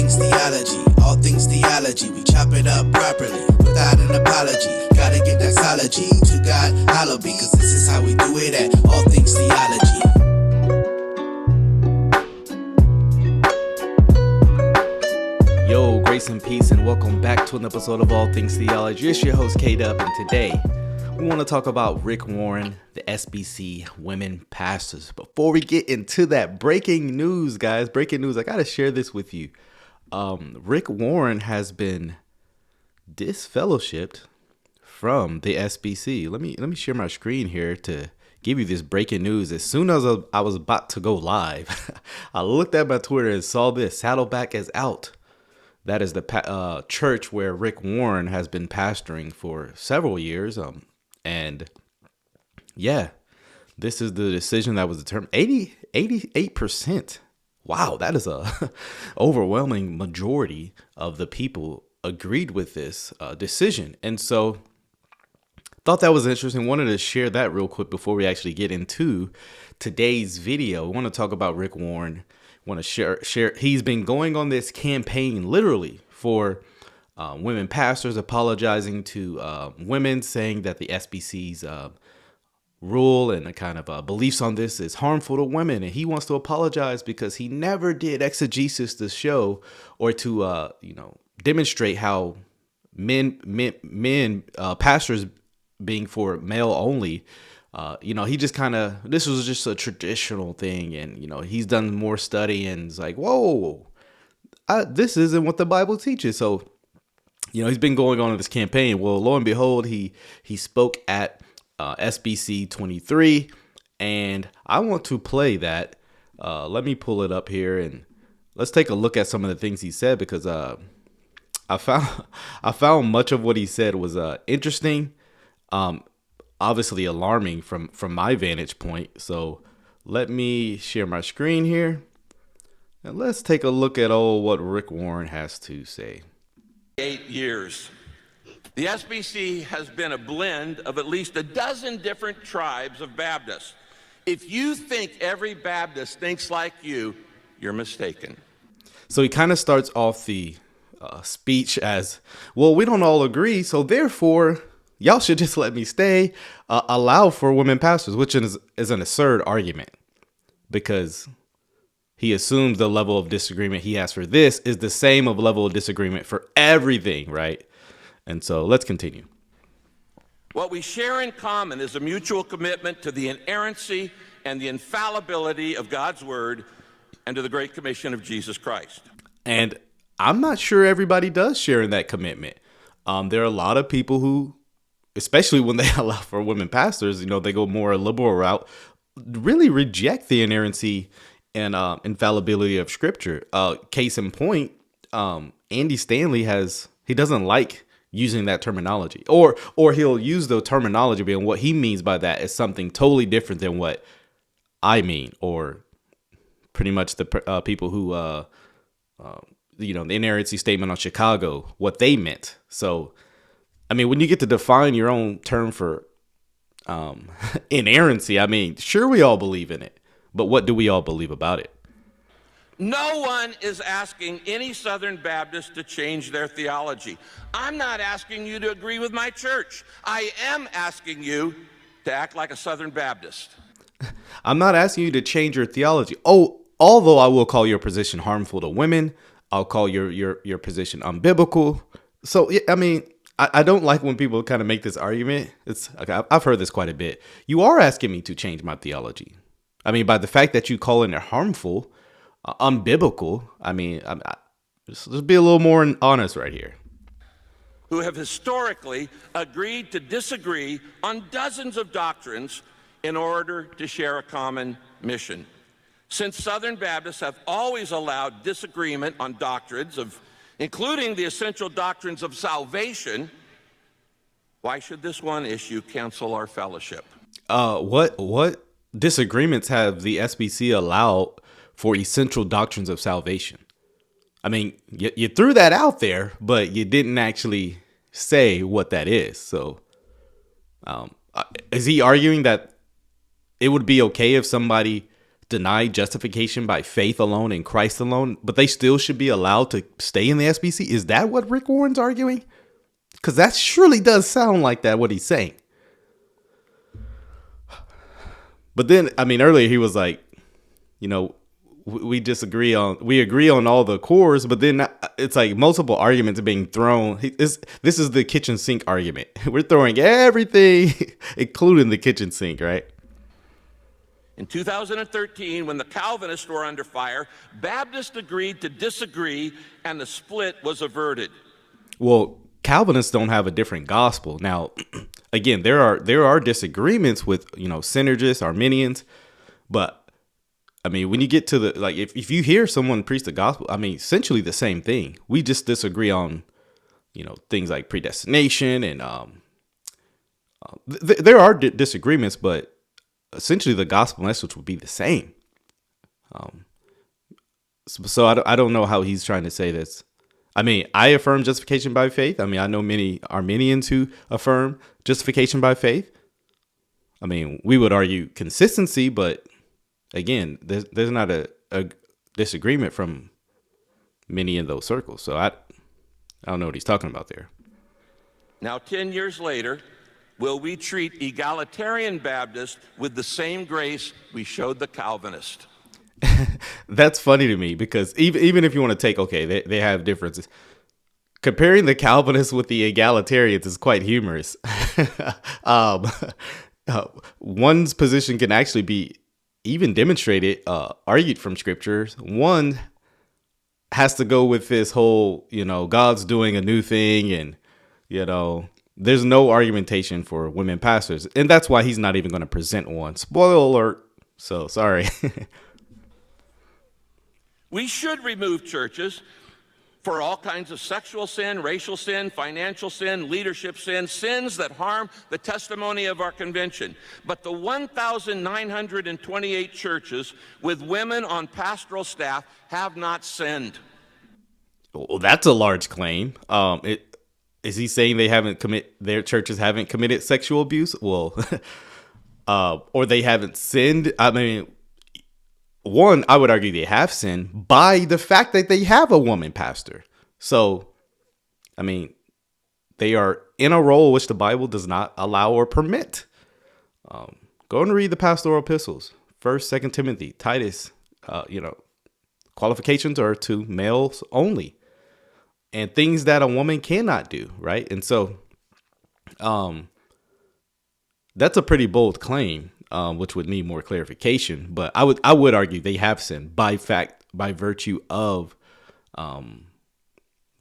things theology, all things theology. We chop it up properly, without an apology. Gotta give that theology to God, hallowed be, cause this is how we do it at All Things Theology. Yo, grace and peace, and welcome back to an episode of All Things Theology. It's your host, K-Dub, and today we want to talk about Rick Warren, the SBC women pastors. Before we get into that, breaking news, guys, breaking news. I got to share this with you. Rick Warren has been disfellowshipped from the SBC. Let me share my screen here to give you this breaking news. As soon as I was about to go live, I looked at my Twitter and saw this. SaddleBack is out. That is the church where Rick Warren has been pastoring for several years. And yeah, this is the decision that was determined. 88%. Wow, that is a overwhelming majority of the people agreed with this decision. And so thought that was interesting. Wanted to share that real quick before we actually get into today's video. We want to talk about Rick Warren. Want to share. He's been going on this campaign literally for women pastors, apologizing to women, saying that the SBC's rule and the kind of beliefs on this is harmful to women, and he wants to apologize because he never did exegesis to show or to demonstrate how men pastors being for male only. He just this was just a traditional thing, and he's done more study and it's like, whoa, this isn't what the Bible teaches. So he's been going on in this campaign. Well, lo and behold, he spoke at SBC 23, and I want to play that. Let me pull it up here and let's take a look at some of the things he said, because I found much of what he said was interesting, obviously alarming from my vantage point. So let me share my screen here and let's take a look at what Rick Warren has to say. 8 years. The SBC has been a blend of at least a dozen different tribes of Baptists. If you think every Baptist thinks like you, you're mistaken. So he kind of starts off the speech as, well, we don't all agree, so therefore y'all should just let me stay, allow for women pastors, which is an absurd argument, because he assumes the level of disagreement he has for this is the same of level of disagreement for everything, right? And so let's continue. What we share in common is a mutual commitment to the inerrancy and the infallibility of God's word and to the Great Commission of Jesus Christ. And I'm not sure everybody does share in that commitment. There are a lot of people who, especially when they allow for women pastors, they go more a liberal route, really reject the inerrancy and infallibility of Scripture. Case in point, Andy Stanley he doesn't like using that terminology, or he'll use the terminology, and what he means by that is something totally different than what I mean, or pretty much the people who the inerrancy statement on Chicago, what they meant. So I mean, when you get to define your own term for inerrancy, I mean, sure, we all believe in it, but what do we all believe about it? No one is asking any Southern Baptist to change their theology. I'm not asking you to agree with my church. I am asking you to act like a Southern Baptist. I'm not asking you to change your theology. Although I will call your position harmful to women, I'll call your position unbiblical. So, I mean, I don't like when people kind of make this argument. I've heard this quite a bit. You are asking me to change my theology. I mean, by the fact that you call it harmful, unbiblical, I mean, let's be a little more honest right here. Who have historically agreed to disagree on dozens of doctrines in order to share a common mission. Since Southern Baptists have always allowed disagreement on doctrines including the essential doctrines of salvation, why should this one issue cancel our fellowship? What disagreements have the SBC allowed for essential doctrines of salvation? I mean, you threw that out there, but you didn't actually say what that is. So is he arguing that it would be okay if somebody deny justification by faith alone in Christ alone, but they still should be allowed to stay in the SBC? Is that what Rick Warren's arguing? Because that surely does sound like that, what he's saying. But then, I mean, earlier he was like, you know, we agree on all the cores, but then it's like multiple arguments are being thrown. This is the kitchen sink argument. We're throwing everything, including the kitchen sink, right? In 2013, when the Calvinists were under fire, Baptists agreed to disagree, and the split was averted. Well, Calvinists don't have a different gospel. Now, again, there are disagreements with, you know, synergists, Arminians, but I mean, when you get to the, like, if you hear someone preach the gospel, I mean, essentially the same thing. We just disagree on, you know, things like predestination and there are disagreements, but essentially the gospel message would be the same. So I don't know how he's trying to say this. I mean, I affirm justification by faith. I mean, I know many Arminians who affirm justification by faith. I mean, we would argue consistency, but again, there's not a disagreement from many in those circles. So I don't know what he's talking about there. Now, 10 years later, will we treat egalitarian Baptists with the same grace we showed the Calvinist? That's funny to me because even if you want to take, okay, they have differences. Comparing the Calvinists with the egalitarians is quite humorous. One's position can actually be even demonstrated, argued from scriptures. One has to go with this whole, you know, God's doing a new thing, and, you know, there's no argumentation for women pastors. And that's why he's not even going to present one. Spoiler alert. So sorry. We should remove churches for all kinds of sexual sin, racial sin, financial sin, leadership sin, sins that harm the testimony of our convention. But the 1,928 churches with women on pastoral staff have not sinned. Well, that's a large claim. Is he saying their churches haven't committed sexual abuse? Well, or they haven't sinned? I mean, one, I would argue they have sinned by the fact that they have a woman pastor. So, I mean, they are in a role which the Bible does not allow or permit. Go and read the pastoral epistles, 1st, 2nd Timothy, Titus. Qualifications are to males only, and things that a woman cannot do, right? And so, that's a pretty bold claim. Which would need more clarification, but I would argue they have sinned by virtue of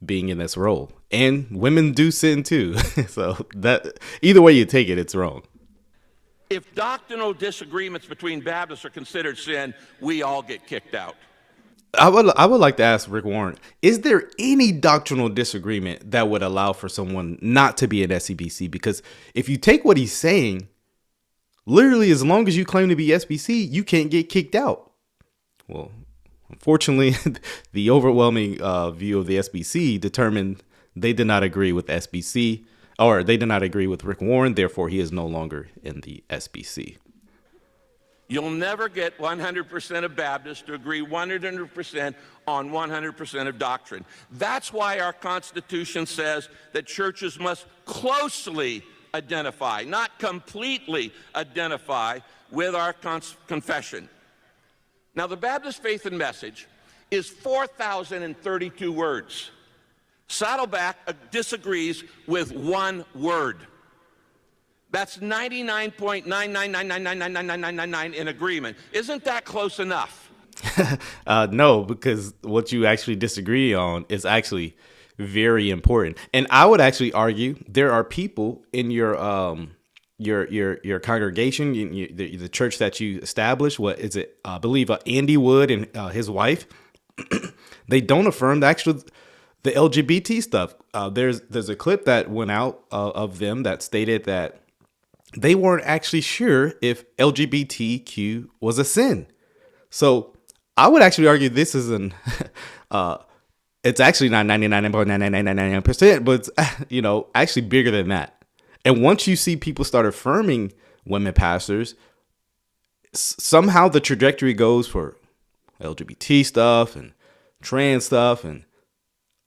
being in this role, and women do sin too. So that either way you take it, it's wrong. If doctrinal disagreements between Baptists are considered sin, we all get kicked out. I would like to ask Rick Warren: is there any doctrinal disagreement that would allow for someone not to be an SBC? Because if you take what he's saying, literally, as long as you claim to be SBC, you can't get kicked out. Well, unfortunately, the overwhelming view of the SBC determined they did not agree with SBC, or they did not agree with Rick Warren. Therefore, he is no longer in the SBC. You'll never get 100% of Baptists to agree 100% on 100% of doctrine. That's why our Constitution says that churches must closely identify, not completely identify, with our confession. Now, the Baptist Faith and Message is 4,032 words. SaddleBack disagrees with one word. That's 99.999999999 in agreement. Isn't that close enough? No, because what you actually disagree on is actually very important. And I would actually argue there are people in your congregation, the church that you established. What is it? I believe Andy Wood and his wife. They don't affirm the LGBT stuff. There's a clip that went out of them that stated that they weren't actually sure if LGBTQ was a sin. So I would actually argue this is it's actually not 99.99999%, but it's, actually bigger than that. And once you see people start affirming women pastors, somehow the trajectory goes for LGBT stuff and trans stuff and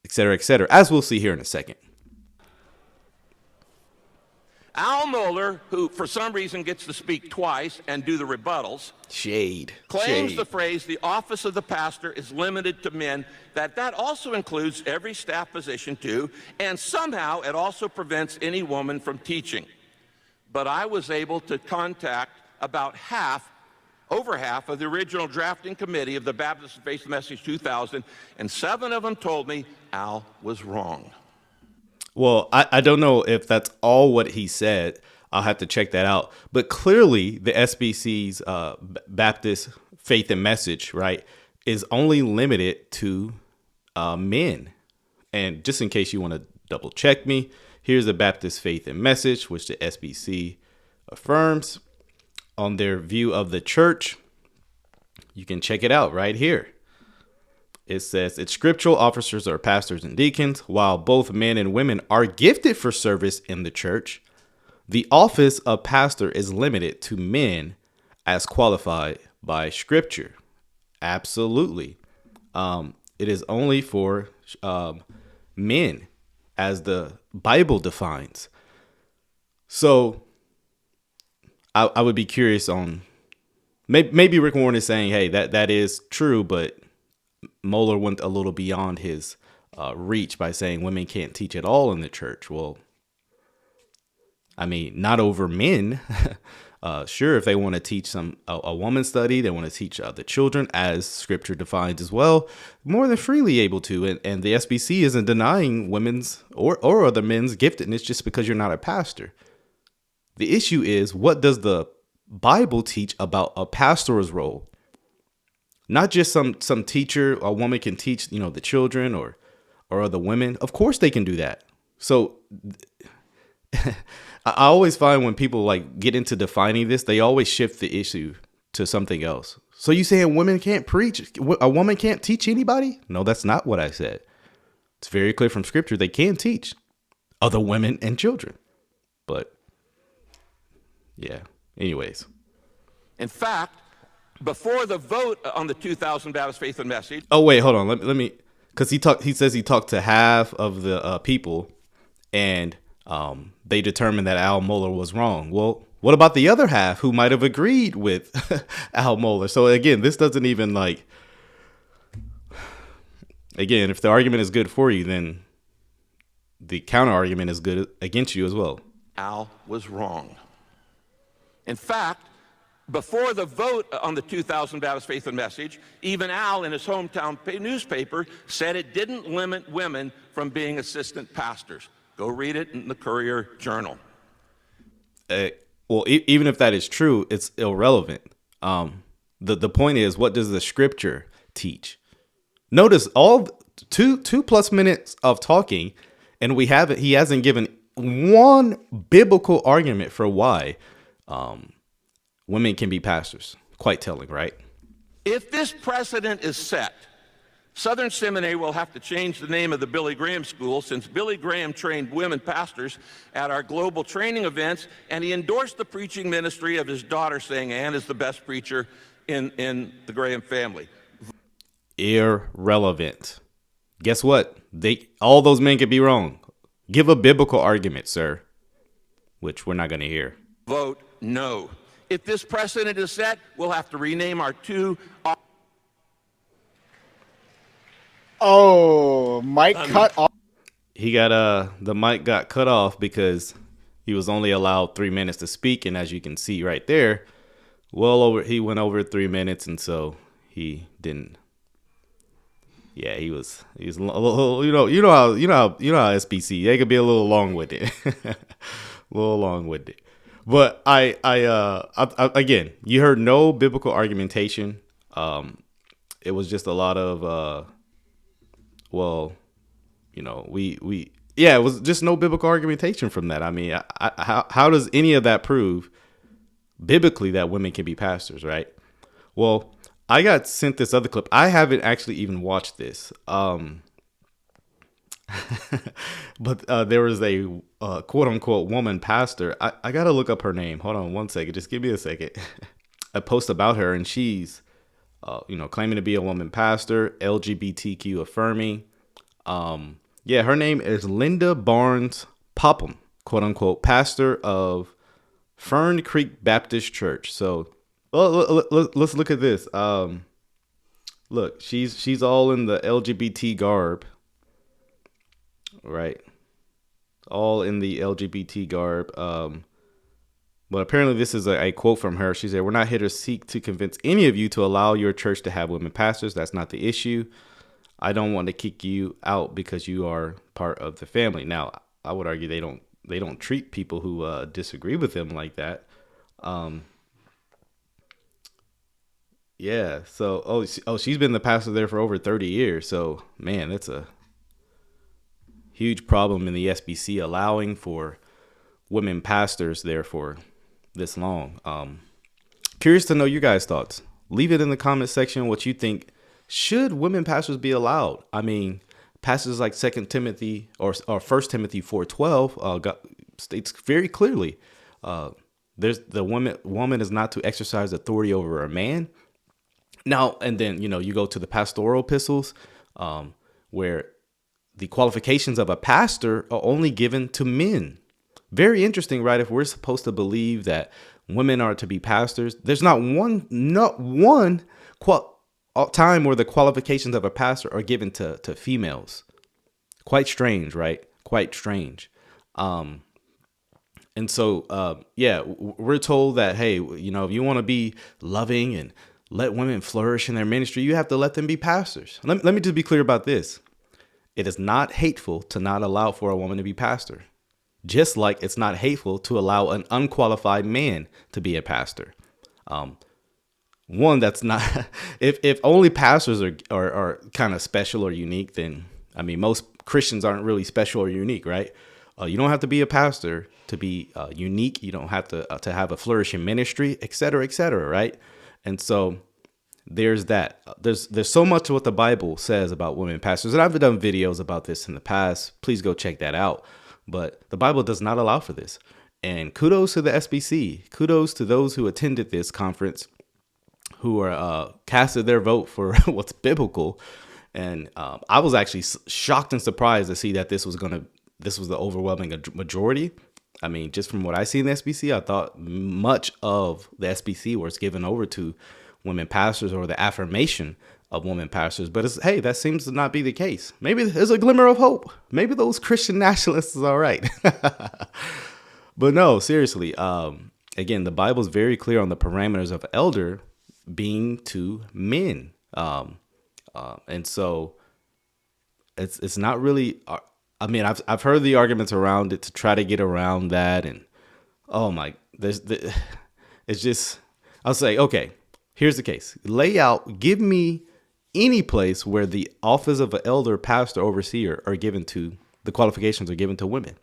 et cetera, as we'll see here in a second. Al Mohler, who for some reason gets to speak twice and do the rebuttals, claims the phrase, the office of the pastor is limited to men, that also includes every staff position too, and somehow it also prevents any woman from teaching. But I was able to contact about over half of the original drafting committee of the Baptist Faith and Message 2000, and 7 of them told me Al was wrong. Well, I don't know if that's all what he said. I'll have to check that out. But clearly, the SBC's Baptist Faith and Message, right, is only limited to men. And just in case you want to double check me, here's the Baptist Faith and Message, which the SBC affirms on their view of the church. You can check it out right here. It says its scriptural officers are pastors and deacons. While both men and women are gifted for service in the church, the office of pastor is limited to men as qualified by Scripture. Absolutely. It is only for men as the Bible defines. So I would be curious on maybe Rick Warren is saying, hey, that is true, but Mohler went a little beyond his reach by saying women can't teach at all in the church. Well, I mean, not over men. Sure, if they want to teach a woman study, they want to teach the children as Scripture defines as well, more than freely able to. And the SBC isn't denying women's or other men's giftedness just because you're not a pastor. The issue is, what does the Bible teach about a pastor's role? Not just some teacher, a woman can teach, the children or other women. Of course they can do that. So I always find when people get into defining this, they always shift the issue to something else. So you saying women can't preach? A woman can't teach anybody? No, that's not what I said. It's very clear from Scripture. They can teach other women and children. But yeah, anyways. In fact, before the vote on the 2000 Baptist Faith and Message. Oh, wait, hold on. Let me, because he says he talked to half of the people and they determined that Al Mohler was wrong. Well, what about the other half who might have agreed with Al Mohler? So again, this doesn't even again, if the argument is good for you, then the counter argument is good against you as well. Al was wrong. In fact, before the vote on the 2000 Baptist Faith and Message, even Al in his hometown newspaper said it didn't limit women from being assistant pastors. Go read it in the Courier Journal. Well, even if that is true, it's irrelevant. The point is, what does the Scripture teach? Notice all two plus minutes of talking, and he hasn't given one biblical argument for why women can be pastors. Quite telling, right? If this precedent is set, Southern Seminary will have to change the name of the Billy Graham School, since Billy Graham trained women pastors at our global training events, and he endorsed the preaching ministry of his daughter, saying Ann is the best preacher in the Graham family. Irrelevant. Guess what? All those men could be wrong. Give a biblical argument, sir, which we're not going to hear. Vote no. If this precedent is set, we'll have to rename our two. Oh, mic cut off. He got the mic got cut off because he was only allowed 3 minutes to speak, and as you can see right there, he went over 3 minutes, and so he didn't. Yeah, he was a little, you know how SBC, they could be a little long-winded. But I again, you heard no biblical argumentation. It was just a lot of it was just no biblical argumentation from that. I mean, how does any of that prove biblically that women can be pastors, right? Well, I got sent this other clip. I haven't actually even watched this. But there was a quote unquote woman pastor. I got to look up her name. Hold on one second. Just give me a second. a post about her, and she's, claiming to be a woman pastor, LGBTQ affirming. Her name is Linda Barnes Popham, quote unquote, pastor of Fern Creek Baptist Church. So let's look at this. Look, she's all in the LGBT garb, right? All in the LGBT garb. But apparently this is a quote from her. She said, "We're not here to seek to convince any of you to allow your church to have women pastors. That's not the issue. I don't want to kick you out because you are part of the family." Now, I would argue they don't treat people who disagree with them like that. Yeah. So, she's been the pastor there for over 30 years. So, man, that's a huge problem in the SBC, allowing for women pastors there for this long. Curious to know your guys' thoughts. Leave it in the comment section what you think. Should women pastors be allowed? I mean, passages like 2 Timothy or 1 Timothy 4:12 states very clearly, there's the woman is not to exercise authority over a man. Now, and then, you go to the pastoral epistles, where the qualifications of a pastor are only given to men. Very interesting, right? If we're supposed to believe that women are to be pastors, there's not one time where the qualifications of a pastor are given to females. Quite strange, right? Quite strange. And so, we're told that, hey, if you want to be loving and let women flourish in their ministry, you have to let them be pastors. Let me just be clear about this. It is not hateful to not allow for a woman to be pastor. Just like it's not hateful to allow an unqualified man to be a pastor. One, that's not, if only pastors are kind of special or unique, then, I mean, most Christians aren't really special or unique, right? You don't have to be a pastor to be unique. You don't have to have a flourishing ministry, et cetera, right? And so there's that. There's so much of what the Bible says about women pastors, and I've done videos about this in the past. Please go check that out. But the Bible does not allow for this. And kudos to the SBC. Kudos to those who attended this conference, who are casted their vote for what's biblical. And I was actually shocked and surprised to see that this was the overwhelming majority. I mean, just from what I see in the SBC, I thought much of the SBC was given over to women pastors or the affirmation of women pastors. But hey, that seems to not be the case. Maybe there's a glimmer of hope. Maybe those Christian nationalists is all right. But no, seriously. Again, the Bible is very clear on the parameters of elder being to men. And so it's not really, I mean, I've heard the arguments around it to try to get around that. And it's just, I'll say, okay, here's the case. Give me any place where the office of an elder, pastor, overseer the qualifications are given to women.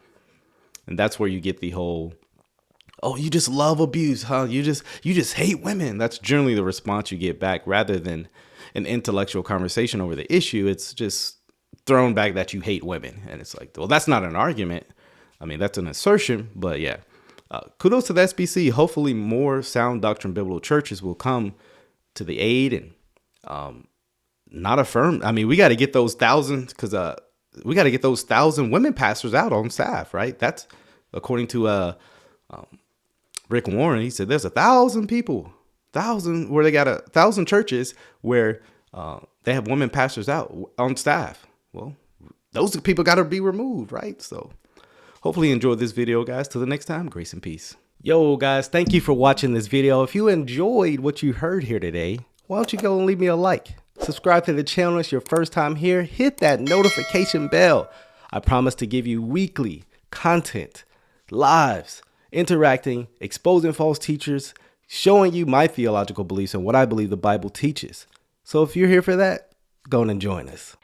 And that's where you get the whole, oh, you just love abuse, huh? You just hate women. That's generally the response you get back, rather than an intellectual conversation over the issue. It's just thrown back that you hate women. And it's like, well, that's not an argument. I mean, that's an assertion, but yeah. Kudos to the SBC. Hopefully more sound doctrine biblical churches will come to the aid and not affirm. I mean, we got to get those 1,000 women pastors out on staff, right? That's according to Rick Warren. He said there's 1,000 people, where they got 1,000 churches where they have women pastors out on staff. Well, those people got to be removed, right? So hopefully you enjoyed this video, guys. Till the next time, grace and peace. Yo, guys, thank you for watching this video. If you enjoyed what you heard here today, why don't you go and leave me a like? Subscribe to the channel if it's your first time here. Hit that notification bell. I promise to give you weekly content, lives, interacting, exposing false teachers, showing you my theological beliefs and what I believe the Bible teaches. So if you're here for that, go and join us.